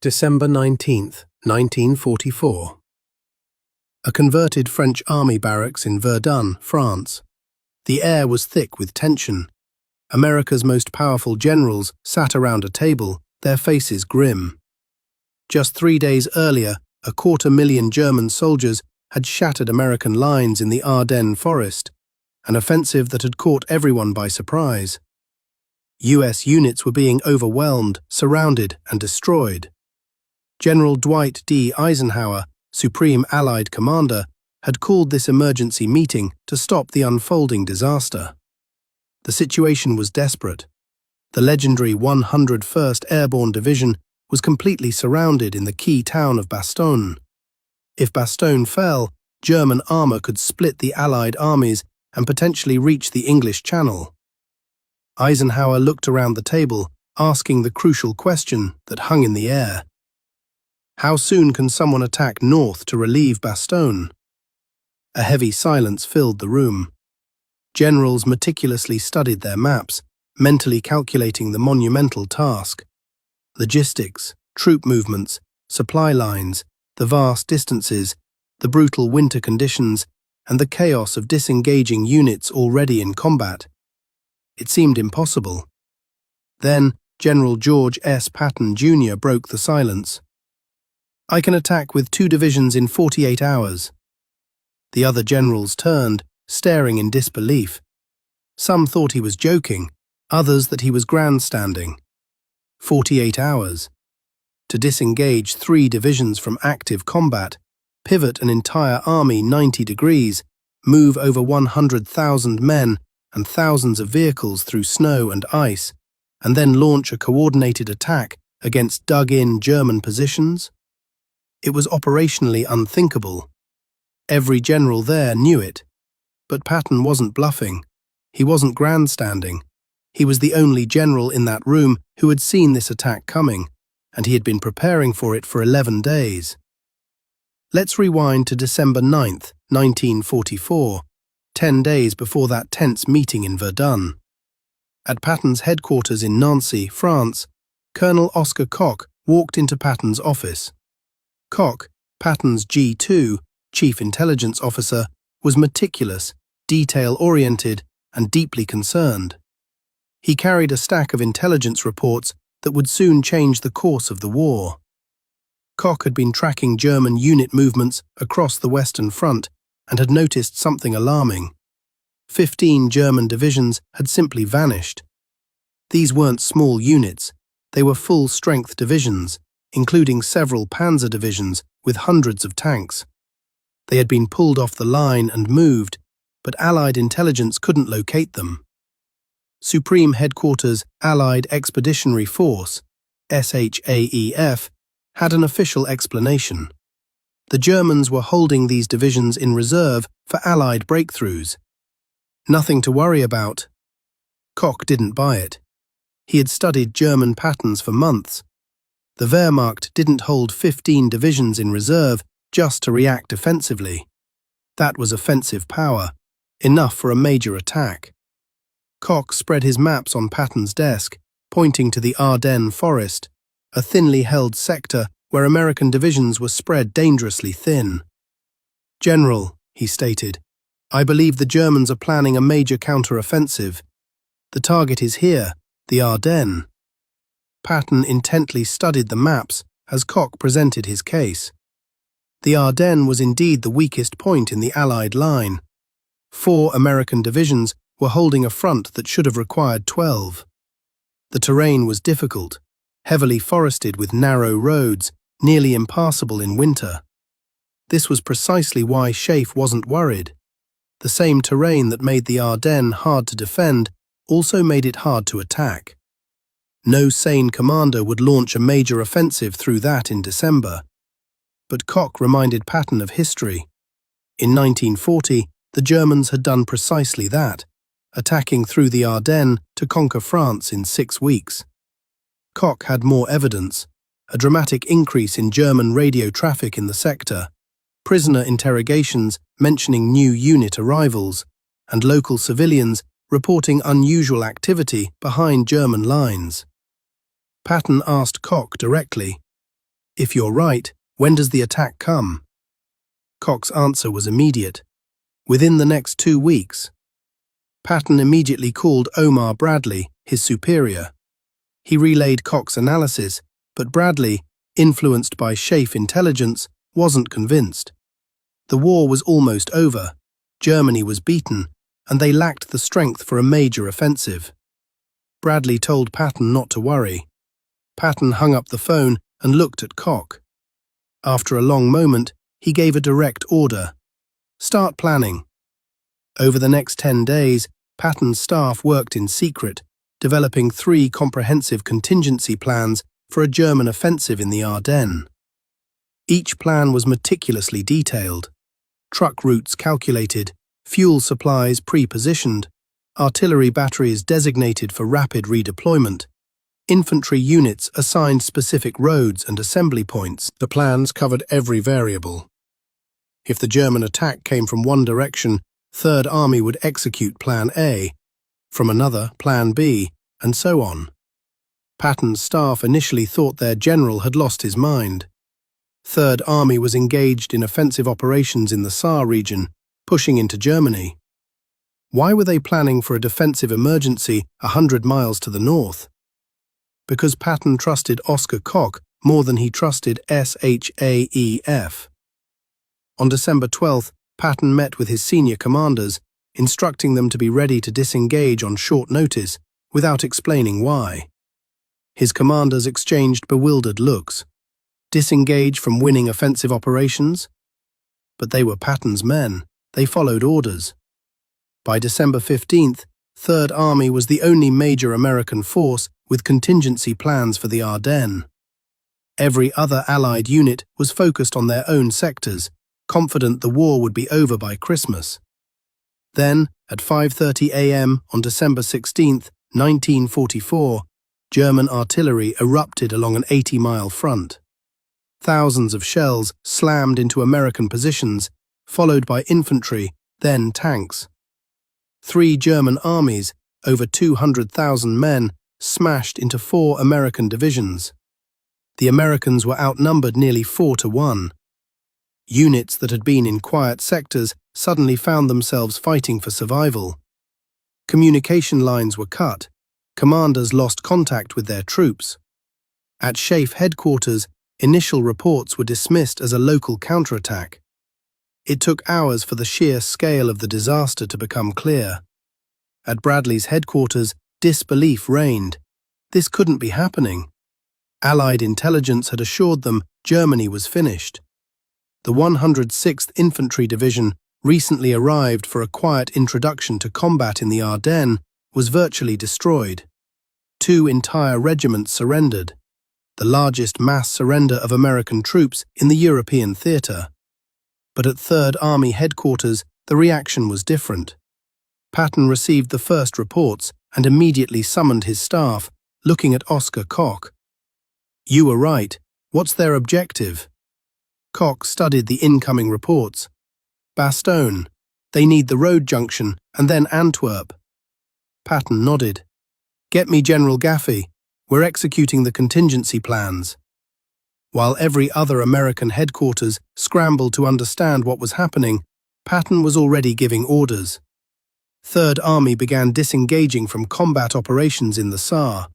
December 19th, 1944. A converted French army barracks in Verdun, France. The air was thick with tension. America's most powerful generals sat around a table, their faces grim. Just 3 days earlier, 250,000 German soldiers had shattered American lines in the Ardennes Forest, an offensive that had caught everyone by surprise. US units were being overwhelmed, surrounded, and destroyed. General Dwight D. Eisenhower, Supreme Allied Commander, had called this emergency meeting to stop the unfolding disaster. The situation was desperate. The legendary 101st Airborne Division was completely surrounded in the key town of Bastogne. If Bastogne fell, German armour could split the Allied armies and potentially reach the English Channel. Eisenhower looked around the table, asking the crucial question that hung in the air. How soon can someone attack north to relieve Bastogne? A heavy silence filled the room. Generals meticulously studied their maps, mentally calculating the monumental task. Logistics, troop movements, supply lines, the vast distances, the brutal winter conditions, and the chaos of disengaging units already in combat. It seemed impossible. Then, General George S. Patton, Jr. broke the silence. "I can attack with 2 divisions in 48 hours. The other generals turned, staring in disbelief. Some thought he was joking, others that he was grandstanding. 48 hours. To disengage 3 divisions from active combat, pivot an entire army 90 degrees, move over 100,000 men and thousands of vehicles through snow and ice, and then launch a coordinated attack against dug-in German positions? It was operationally unthinkable. Every general there knew it. But Patton wasn't bluffing. He wasn't grandstanding. He was the only general in that room who had seen this attack coming, and he had been preparing for it for 11 days. Let's rewind to December 9th, 1944, 10 days before that tense meeting in Verdun. At Patton's headquarters in Nancy, France, Colonel Oscar Koch walked into Patton's office. Koch, Patton's G2, Chief Intelligence Officer, was meticulous, detail-oriented, and deeply concerned. He carried a stack of intelligence reports that would soon change the course of the war. Koch had been tracking German unit movements across the Western Front and had noticed something alarming. 15 German divisions had simply vanished. These weren't small units, they were full-strength divisions, including several panzer divisions with hundreds of tanks. They had been pulled off the line and moved, but Allied intelligence couldn't locate them. Supreme Headquarters Allied Expeditionary Force, SHAEF, had an official explanation. The Germans were holding these divisions in reserve for Allied breakthroughs. Nothing to worry about. Koch didn't buy it. He had studied German patterns for months. The Wehrmacht didn't hold 15 divisions in reserve just to react offensively. That was offensive power, enough for a major attack. Koch spread his maps on Patton's desk, pointing to the Ardennes Forest, a thinly held sector where American divisions were spread dangerously thin. "General," he stated, "I believe the Germans are planning a major counter-offensive. The target is here, the Ardennes." Patton intently studied the maps as Koch presented his case. The Ardennes was indeed the weakest point in the Allied line. 4 American divisions were holding a front that should have required 12. The terrain was difficult, heavily forested with narrow roads, nearly impassable in winter. This was precisely why SHAEF wasn't worried. The same terrain that made the Ardennes hard to defend also made it hard to attack. No sane commander would launch a major offensive through that in December. But Koch reminded Patton of history. In 1940, the Germans had done precisely that, attacking through the Ardennes to conquer France in 6 weeks. Koch had more evidence, a dramatic increase in German radio traffic in the sector, prisoner interrogations mentioning new unit arrivals, and local civilians reporting unusual activity behind German lines. Patton asked Koch directly, If you're right, when does the attack come? Koch's answer was immediate. Within the next 2 weeks. Patton immediately called Omar Bradley, his superior. He relayed Koch's analysis, but Bradley, influenced by Schaeff intelligence, wasn't convinced. The war was almost over, Germany was beaten, and they lacked the strength for a major offensive. Bradley told Patton not to worry. Patton hung up the phone and looked at Koch. After a long moment, he gave a direct order. Start planning. Over the next 10 days, Patton's staff worked in secret, developing 3 comprehensive contingency plans for a German offensive in the Ardennes. Each plan was meticulously detailed. Truck routes calculated, fuel supplies pre-positioned, artillery batteries designated for rapid redeployment, infantry units assigned specific roads and assembly points. The plans covered every variable. If the German attack came from one direction, Third Army would execute Plan A, from another, Plan B, and so on. Patton's staff initially thought their general had lost his mind. Third Army was engaged in offensive operations in the Saar region, pushing into Germany. Why were they planning for a defensive emergency 100 miles to the north? Because Patton trusted Oskar Koch more than he trusted SHAEF. On December 12th, Patton met with his senior commanders, instructing them to be ready to disengage on short notice without explaining why. His commanders exchanged bewildered looks. Disengage from winning offensive operations? But they were Patton's men. They followed orders. By December 15th, Third Army was the only major American force with contingency plans for the Ardennes. Every other Allied unit was focused on their own sectors, confident the war would be over by Christmas. Then, at 5:30 a.m. on December 16, 1944, German artillery erupted along an 80-mile front. Thousands of shells slammed into American positions, followed by infantry, then tanks. 3 German armies, over 200,000 men, smashed into 4 American divisions. The Americans were outnumbered nearly 4-1. Units that had been in quiet sectors suddenly found themselves fighting for survival. Communication lines were cut. Commanders lost contact with their troops. At Schaeff headquarters, initial reports were dismissed as a local counterattack. It took hours for the sheer scale of the disaster to become clear. At Bradley's headquarters, disbelief reigned. This couldn't be happening. Allied intelligence had assured them Germany was finished. The 106th Infantry Division, recently arrived for a quiet introduction to combat in the Ardennes, was virtually destroyed. 2 entire regiments surrendered, the largest mass surrender of American troops in the European theatre. But at Third Army headquarters, the reaction was different. Patton received the first reports and immediately summoned his staff, looking at Oskar Koch. "You were right. What's their objective?" Koch studied the incoming reports. "Bastogne. They need the road junction, and then Antwerp." Patton nodded. "Get me General Gaffey. We're executing the contingency plans." While every other American headquarters scrambled to understand what was happening, Patton was already giving orders. Third Army began disengaging from combat operations in the Saar.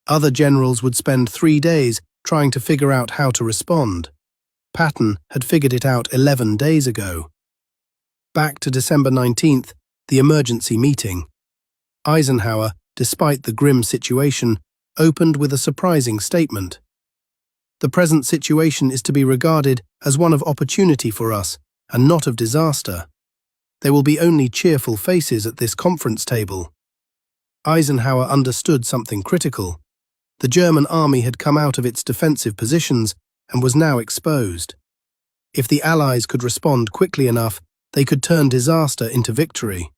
Other generals would spend 3 days trying to figure out how to respond. Patton had figured it out 11 days ago. Back to December 19th, the emergency meeting. Eisenhower, despite the grim situation, opened with a surprising statement. "The present situation is to be regarded as one of opportunity for us, and not of disaster. There will be only cheerful faces at this conference table." Eisenhower understood something critical. The German army had come out of its defensive positions and was now exposed. If the Allies could respond quickly enough, they could turn disaster into victory.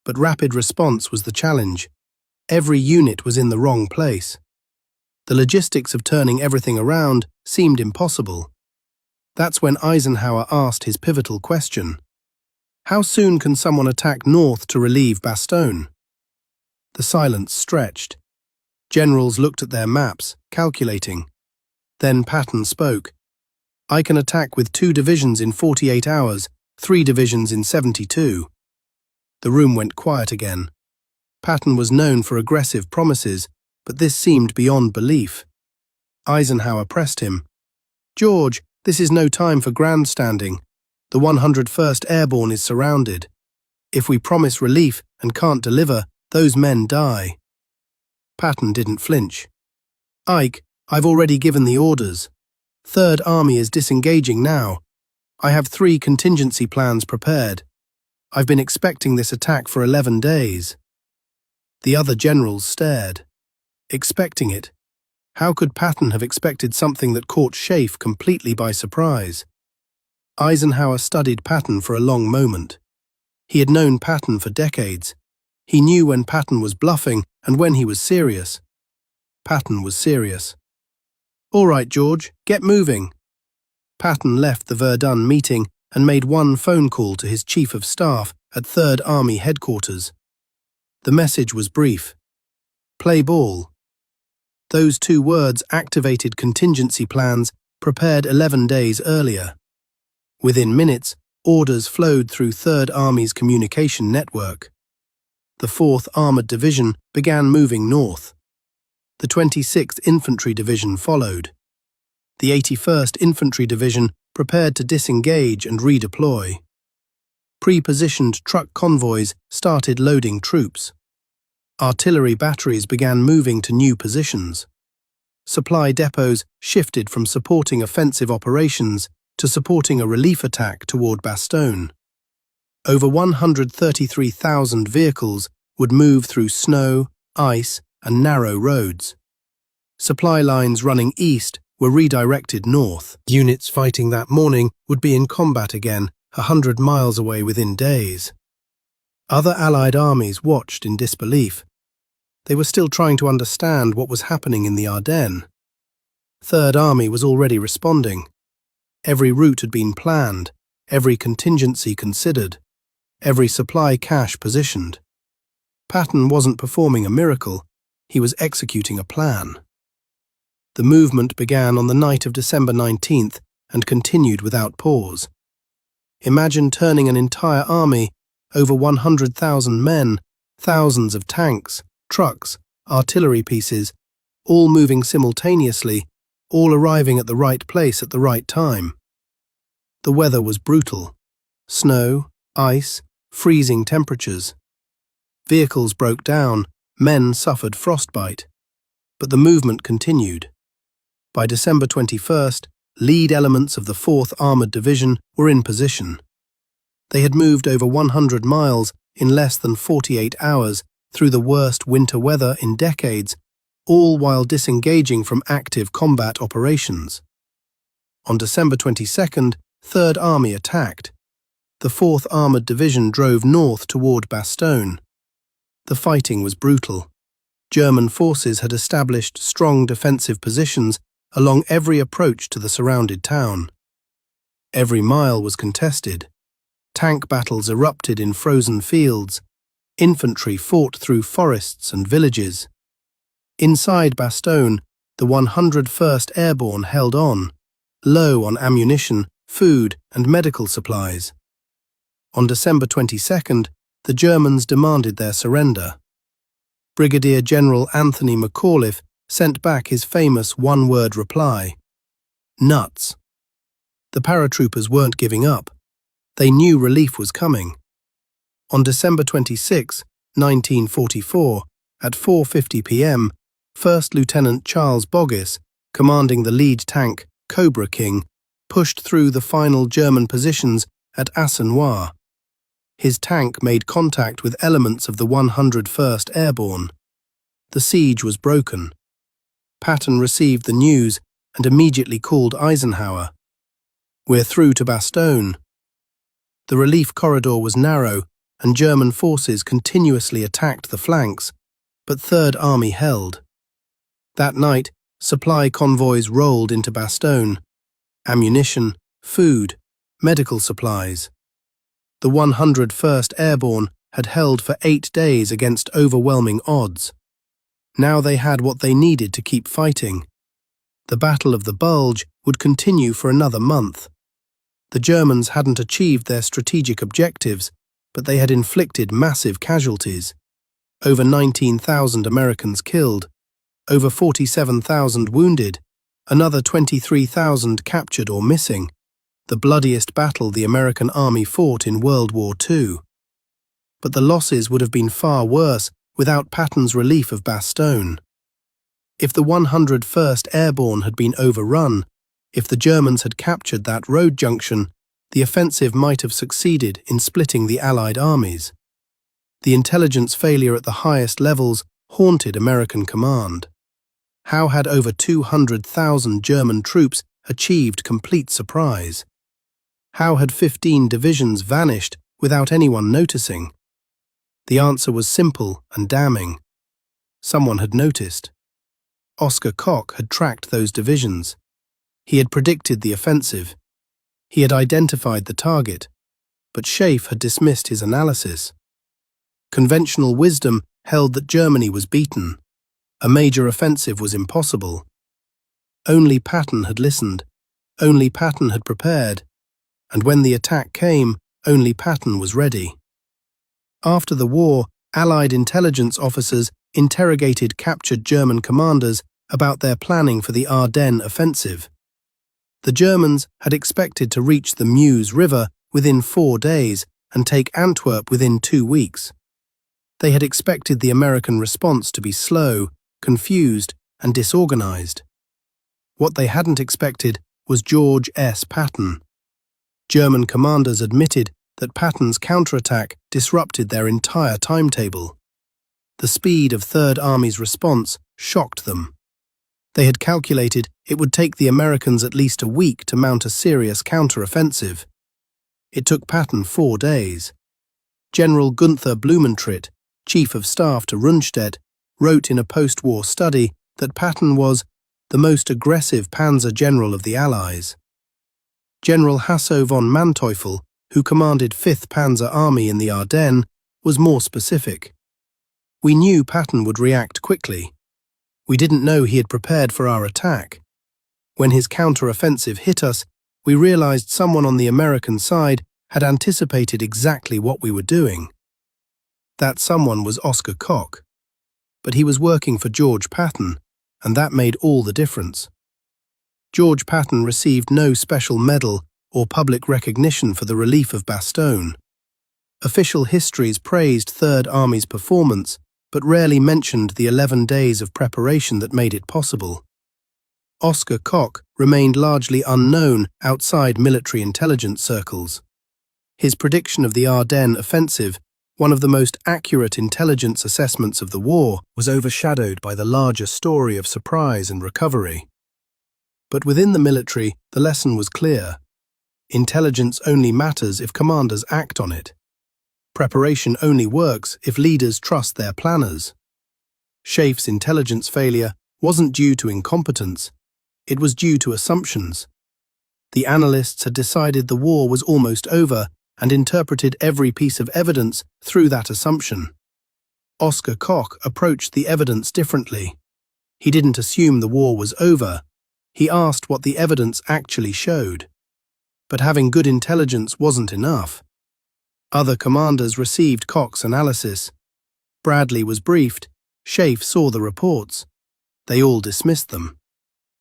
But rapid response was the challenge. Every unit was in the wrong place. The logistics of turning everything around seemed impossible. That's when Eisenhower asked his pivotal question. How soon can someone attack north to relieve Bastogne? The silence stretched. Generals looked at their maps, calculating. Then Patton spoke. "I can attack with 2 divisions in 48 hours, 3 divisions in 72. The room went quiet again. Patton was known for aggressive promises, but this seemed beyond belief. Eisenhower pressed him. "George, this is no time for grandstanding. The 101st Airborne is surrounded. If we promise relief and can't deliver, those men die." Patton didn't flinch. "Ike, I've already given the orders. 3rd Army is disengaging now. I have 3 contingency plans prepared. I've been expecting this attack for 11 days. The other generals stared. Expecting it? How could Patton have expected something that caught Schaeff completely by surprise? Eisenhower studied Patton for a long moment. He had known Patton for decades. He knew when Patton was bluffing and when he was serious. Patton was serious. "All right, George, get moving." Patton left the Verdun meeting and made one phone call to his Chief of Staff at 3rd Army headquarters. The message was brief. "Play ball." Those 2 words activated contingency plans prepared 11 days earlier. Within minutes, orders flowed through 3rd Army's communication network. The 4th Armoured Division began moving north. The 26th Infantry Division followed. The 81st Infantry Division prepared to disengage and redeploy. Pre-positioned truck convoys started loading troops. Artillery batteries began moving to new positions. Supply depots shifted from supporting offensive operations to supporting a relief attack toward Bastogne. Over 133,000 vehicles would move through snow, ice, and narrow roads. Supply lines running east were redirected north. Units fighting that morning would be in combat again 100 miles away within days. Other Allied armies watched in disbelief. They were still trying to understand what was happening in the Ardennes. 3rd Army was already responding. Every route had been planned, every contingency considered, every supply cache positioned. Patton wasn't performing a miracle, he was executing a plan. The movement began on the night of December 19th and continued without pause. Imagine turning an entire army, over 100,000 men, thousands of tanks, trucks, artillery pieces, all moving simultaneously, all arriving at the right place at the right time. The weather was brutal. Snow, ice, freezing temperatures. Vehicles broke down, men suffered frostbite. But the movement continued. By December 21st, lead elements of the 4th Armoured Division were in position. They had moved over 100 miles in less than 48 hours through the worst winter weather in decades, all while disengaging from active combat operations. On December 22nd, 3rd Army attacked. The 4th Armoured Division drove north toward Bastogne. The fighting was brutal. German forces had established strong defensive positions along every approach to the surrounded town. Every mile was contested. Tank battles erupted in frozen fields. Infantry fought through forests and villages. Inside Bastogne, the 101st Airborne held on, low on ammunition, food, and medical supplies. On December 22nd, the Germans demanded their surrender. Brigadier General Anthony McAuliffe sent back his famous one-word reply: "Nuts." The paratroopers weren't giving up. They knew relief was coming. On December 26, 1944, at 4:50 p.m., First Lieutenant Charles Boggis, commanding the lead tank Cobra King, pushed through the final German positions at Eisenhower. His tank made contact with elements of the 101st Airborne. The siege was broken. Patton received the news and immediately called Eisenhower. "We're through to Bastogne." The relief corridor was narrow and German forces continuously attacked the flanks, but 3rd Army held. That night, supply convoys rolled into Bastogne. Ammunition, food, medical supplies. The 101st Airborne had held for 8 days against overwhelming odds. Now they had what they needed to keep fighting. The Battle of the Bulge would continue for another month. The Germans hadn't achieved their strategic objectives, but they had inflicted massive casualties. Over 19,000 Americans killed, over 47,000 wounded, another 23,000 captured or missing, the bloodiest battle the American army fought in World War II. But the losses would have been far worse without Patton's relief of Bastogne. If the 101st Airborne had been overrun, if the Germans had captured that road junction, the offensive might have succeeded in splitting the Allied armies. The intelligence failure at the highest levels haunted American command. How had over 200,000 German troops achieved complete surprise? How had 15 divisions vanished without anyone noticing? The answer was simple and damning. Someone had noticed. Oscar Koch had tracked those divisions. He had predicted the offensive. He had identified the target, but Schaeff had dismissed his analysis. Conventional wisdom held that Germany was beaten. A major offensive was impossible. Only Patton had listened. Only Patton had prepared. And when the attack came, only Patton was ready. After the war, Allied intelligence officers interrogated captured German commanders about their planning for the Ardennes offensive. The Germans had expected to reach the Meuse River within 4 days and take Antwerp within 2 weeks. They had expected the American response to be slow, confused, and disorganized. What they hadn't expected was George S. Patton. German commanders admitted that Patton's counterattack disrupted their entire timetable. The speed of Third Army's response shocked them. They had calculated it would take the Americans at least a week to mount a serious counter-offensive. It took Patton 4 days. General Gunther Blumentritt, Chief of Staff to Rundstedt, wrote in a post-war study that Patton was the most aggressive panzer general of the Allies. General Hasso von Manteuffel, who commanded 5th Panzer Army in the Ardennes, was more specific. We knew Patton would react quickly. We didn't know he had prepared for our attack. When his counter-offensive hit us, we realized someone on the American side had anticipated exactly what we were doing. That someone was Oscar Koch. But he was working for George Patton, and that made all the difference. George Patton received no special medal or public recognition for the relief of Bastogne. Official histories praised Third Army's performance, but rarely mentioned the 11 days of preparation that made it possible. Oscar Koch remained largely unknown outside military intelligence circles. His prediction of the Ardennes offensive, one of the most accurate intelligence assessments of the war, was overshadowed by the larger story of surprise and recovery. But within the military, the lesson was clear. Intelligence only matters if commanders act on it. Preparation only works if leaders trust their planners. Schaiff's intelligence failure wasn't due to incompetence, it was due to assumptions. The analysts had decided the war was almost over and interpreted every piece of evidence through that assumption. Oscar Koch approached the evidence differently. He didn't assume the war was over. He asked what the evidence actually showed. But having good intelligence wasn't enough. Other commanders received Koch's analysis. Bradley was briefed. Schaiff saw the reports. They all dismissed them.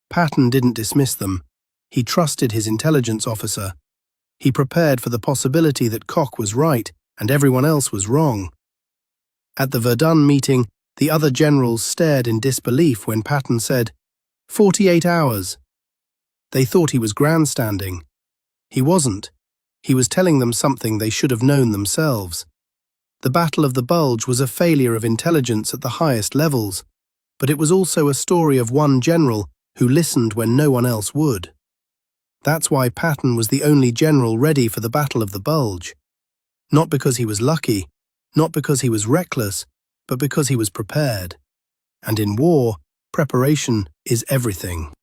Patton didn't dismiss them. He trusted his intelligence officer. He prepared for the possibility that Koch was right and everyone else was wrong. At the Verdun meeting, the other generals stared in disbelief when Patton said, 48 hours. They thought he was grandstanding. He wasn't. He was telling them something they should have known themselves. The Battle of the Bulge was a failure of intelligence at the highest levels, but it was also a story of one general who listened when no one else would. That's why Patton was the only general ready for the Battle of the Bulge. Not because he was lucky, not because he was reckless, but because he was prepared. And in war, preparation is everything.